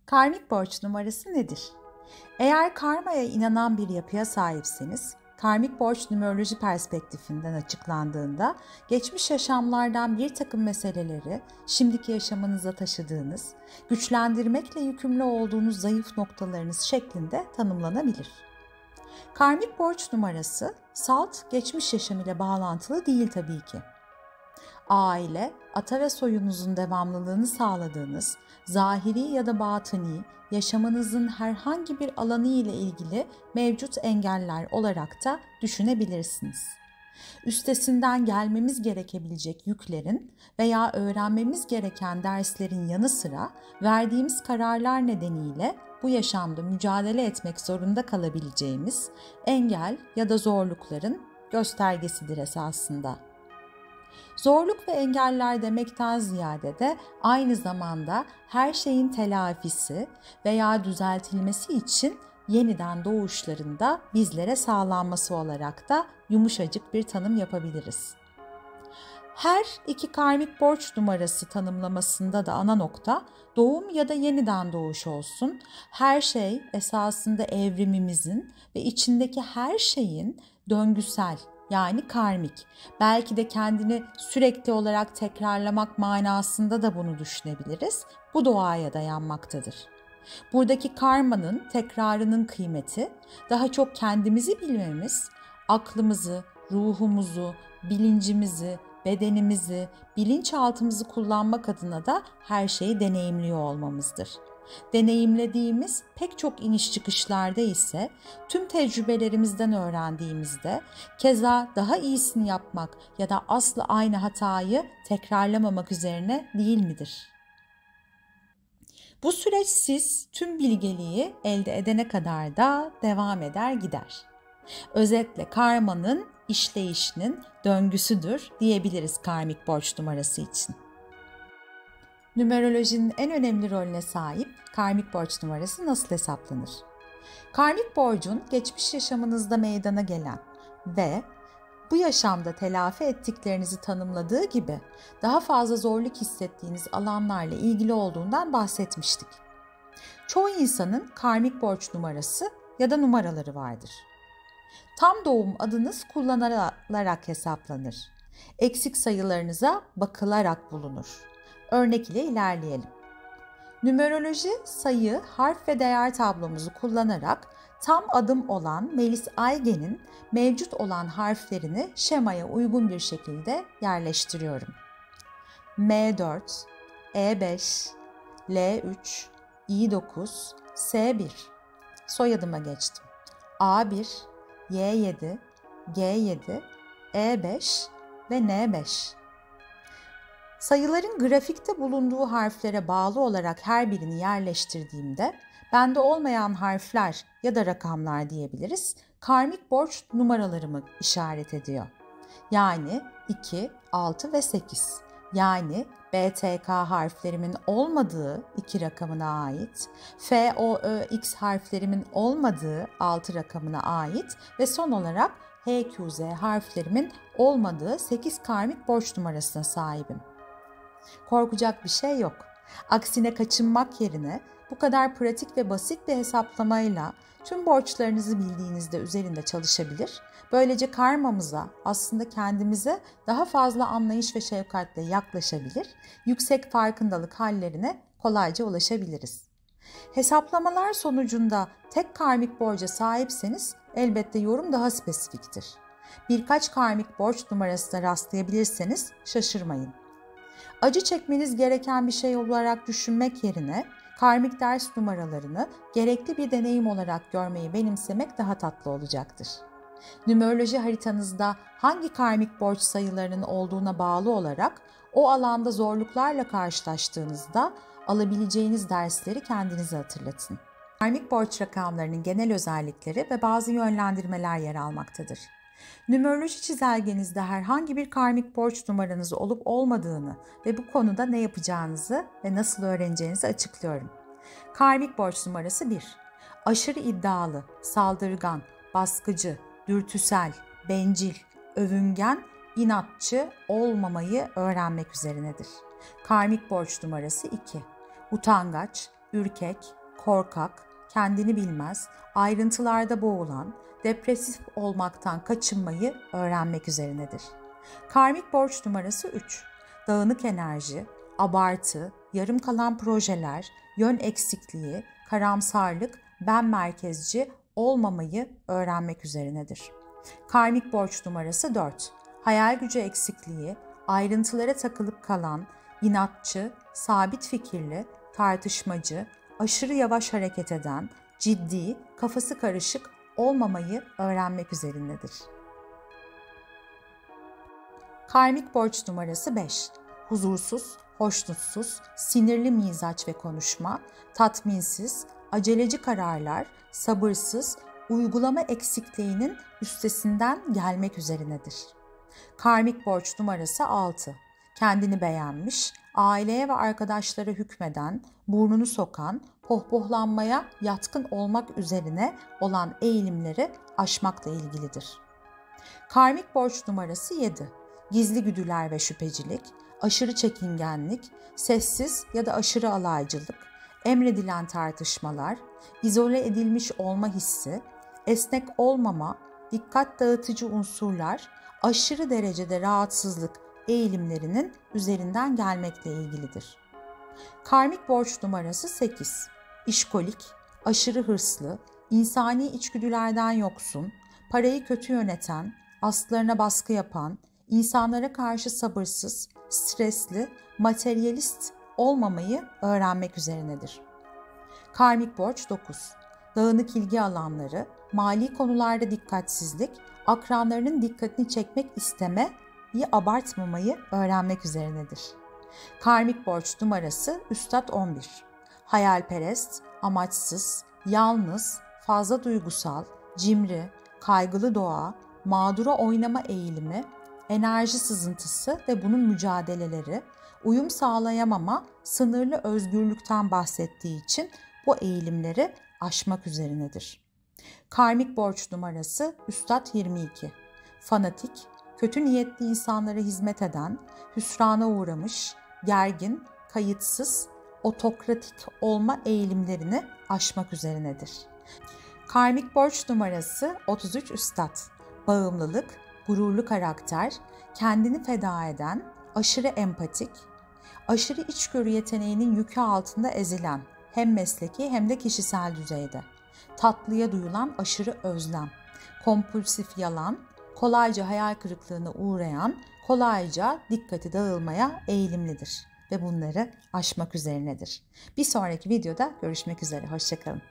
Karmik borç numarası nedir? Eğer karmaya inanan bir yapıya sahipseniz, karmik borç numeroloji perspektifinden açıklandığında geçmiş yaşamlardan bir takım meseleleri şimdiki yaşamınıza taşıdığınız, güçlendirmekle yükümlü olduğunuz zayıf noktalarınız şeklinde tanımlanabilir. Karmik borç numarası salt geçmiş yaşam ile bağlantılı değil tabii ki. Aile, ata ve soyunuzun devamlılığını sağladığınız, zahiri ya da batıni, yaşamınızın herhangi bir alanı ile ilgili mevcut engeller olarak da düşünebilirsiniz. Üstesinden gelmemiz gerekebilecek yüklerin veya öğrenmemiz gereken derslerin yanı sıra verdiğimiz kararlar nedeniyle bu yaşamda mücadele etmek zorunda kalabileceğimiz engel ya da zorlukların göstergesidir esasında. Zorluk ve engeller demekten ziyade de aynı zamanda her şeyin telafisi veya düzeltilmesi için yeniden doğuşlarında bizlere sağlanması olarak da yumuşacık bir tanım yapabiliriz. Her iki karmik borç numarası tanımlamasında da ana nokta doğum ya da yeniden doğuş olsun. Her şey esasında evrimimizin ve içindeki her şeyin döngüsel, yani karmik, belki de kendini sürekli olarak tekrarlamak manasında da bunu düşünebiliriz. Bu doğaya dayanmaktadır. Buradaki karmanın tekrarının kıymeti daha çok kendimizi bilmemiz, aklımızı, ruhumuzu, bilincimizi, bedenimizi, bilinçaltımızı kullanmak adına da her şeyi deneyimliyor olmamızdır. Deneyimlediğimiz pek çok iniş çıkışlarda ise tüm tecrübelerimizden öğrendiğimizde keza daha iyisini yapmak ya da asla aynı hatayı tekrarlamamak üzerine değil midir? Bu süreç siz tüm bilgeliği elde edene kadar da devam eder gider. Özetle karmanın işleyişinin döngüsüdür diyebiliriz karmik borç numarası için. Numerolojinin en önemli rolüne sahip karmik borç numarası nasıl hesaplanır? Karmik borcun geçmiş yaşamınızda meydana gelen ve bu yaşamda telafi ettiklerinizi tanımladığı gibi daha fazla zorluk hissettiğiniz alanlarla ilgili olduğundan bahsetmiştik. Çoğu insanın karmik borç numarası ya da numaraları vardır. Tam doğum adınız kullanılarak hesaplanır. Eksik sayılarınıza bakılarak bulunur. Örnek ile ilerleyelim. Numeroloji sayı, harf ve değer tablomuzu kullanarak tam adım olan Melis Aygen'in mevcut olan harflerini şemaya uygun bir şekilde yerleştiriyorum. M4, E5, L3, I9, S1. Soyadıma geçtim. A1, Y7, G7, E5 ve N5. Sayıların grafikte bulunduğu harflere bağlı olarak her birini yerleştirdiğimde bende olmayan harfler ya da rakamlar diyebiliriz, karmik borç numaralarımı işaret ediyor. Yani 2, 6 ve 8. Yani BTK harflerimin olmadığı 2 rakamına ait, FOÖX harflerimin olmadığı 6 rakamına ait ve son olarak HQZ harflerimin olmadığı 8 karmik borç numarasına sahibim. Korkacak bir şey yok. Aksine kaçınmak yerine bu kadar pratik ve basit bir hesaplamayla tüm borçlarınızı bildiğinizde üzerinde çalışabilir. Böylece karmamıza, aslında kendimize daha fazla anlayış ve şefkatle yaklaşabilir, yüksek farkındalık hallerine kolayca ulaşabiliriz. Hesaplamalar sonucunda tek karmik borca sahipseniz elbette yorum daha spesifiktir. Birkaç karmik borç numarasına rastlayabilirseniz şaşırmayın. Acı çekmeniz gereken bir şey olarak düşünmek yerine karmik ders numaralarını gerekli bir deneyim olarak görmeyi benimsemek daha tatlı olacaktır. Numeroloji haritanızda hangi karmik borç sayılarının olduğuna bağlı olarak o alanda zorluklarla karşılaştığınızda alabileceğiniz dersleri kendinize hatırlatın. Karmik borç rakamlarının genel özellikleri ve bazı yönlendirmeler yer almaktadır. Numeroloji çizelgenizde herhangi bir karmik borç numaranız olup olmadığını ve bu konuda ne yapacağınızı ve nasıl öğreneceğinizi açıklıyorum. Karmik borç numarası 1. Aşırı iddialı, saldırgan, baskıcı, dürtüsel, bencil, övüngen, inatçı olmamayı öğrenmek üzerinedir. Karmik borç numarası 2. Utangaç, ürkek, korkak, kendini bilmez, ayrıntılarda boğulan, depresif olmaktan kaçınmayı öğrenmek üzerinedir. Karmik borç numarası 3. Dağınık enerji, abartı, yarım kalan projeler, yön eksikliği, karamsarlık, ben merkezci olmamayı öğrenmek üzerinedir. Karmik borç numarası 4. Hayal gücü eksikliği, ayrıntılara takılıp kalan, inatçı, sabit fikirli, tartışmacı, aşırı yavaş hareket eden, ciddi, kafası karışık olmamayı öğrenmek üzerindedir. Karmik borç numarası 5. Huzursuz, hoşnutsuz, sinirli mizaç ve konuşma, tatminsiz, aceleci kararlar, sabırsız, uygulama eksikliğinin üstesinden gelmek üzerinedir. Karmik borç numarası 6. Kendini beğenmiş, aileye ve arkadaşlara hükmeden, burnunu sokan, pohpohlanmaya yatkın olmak üzerine olan eğilimleri aşmakla ilgilidir. Karmik borç numarası 7. Gizli güdüler ve şüphecilik, aşırı çekingenlik, sessiz ya da aşırı alaycılık, emredilen tartışmalar, izole edilmiş olma hissi, esnek olmama, dikkat dağıtıcı unsurlar, aşırı derecede rahatsızlık eğilimlerinin üzerinden gelmekle ilgilidir. Karmik borç numarası 8. İşkolik, aşırı hırslı, insani içgüdülerden yoksun, parayı kötü yöneten, aslarına baskı yapan, insanlara karşı sabırsız, stresli, materyalist olmamayı öğrenmek üzerinedir. Karmik borç 9. Dağınık ilgi alanları, mali konularda dikkatsizlik, akranlarının dikkatini çekmek istemeyi abartmamayı öğrenmek üzerinedir. Karmik borç numarası Üstad 11. Hayalperest, amaçsız, yalnız, fazla duygusal, cimri, kaygılı doğa, mağdura oynama eğilimi, enerji sızıntısı ve bunun mücadeleleri, uyum sağlayamama, sınırlı özgürlükten bahsettiği için bu eğilimleri aşmak üzerinedir. Karmik borç numarası Üstad 22. Fanatik, kötü niyetli insanlara hizmet eden, hüsrana uğramış, gergin, kayıtsız, otokratik olma eğilimlerini aşmak üzerinedir. Karmik borç numarası 33 Üstad. Bağımlılık, gururlu karakter, kendini feda eden, aşırı empatik, aşırı içgörü yeteneğinin yükü altında ezilen, hem mesleki hem de kişisel düzeyde. Tatlıya duyulan aşırı özlem, kompulsif yalan, kolayca hayal kırıklığına uğrayan, kolayca dikkati dağılmaya eğilimlidir ve bunları aşmak üzerinedir. Bir sonraki videoda görüşmek üzere, hoşça kalın.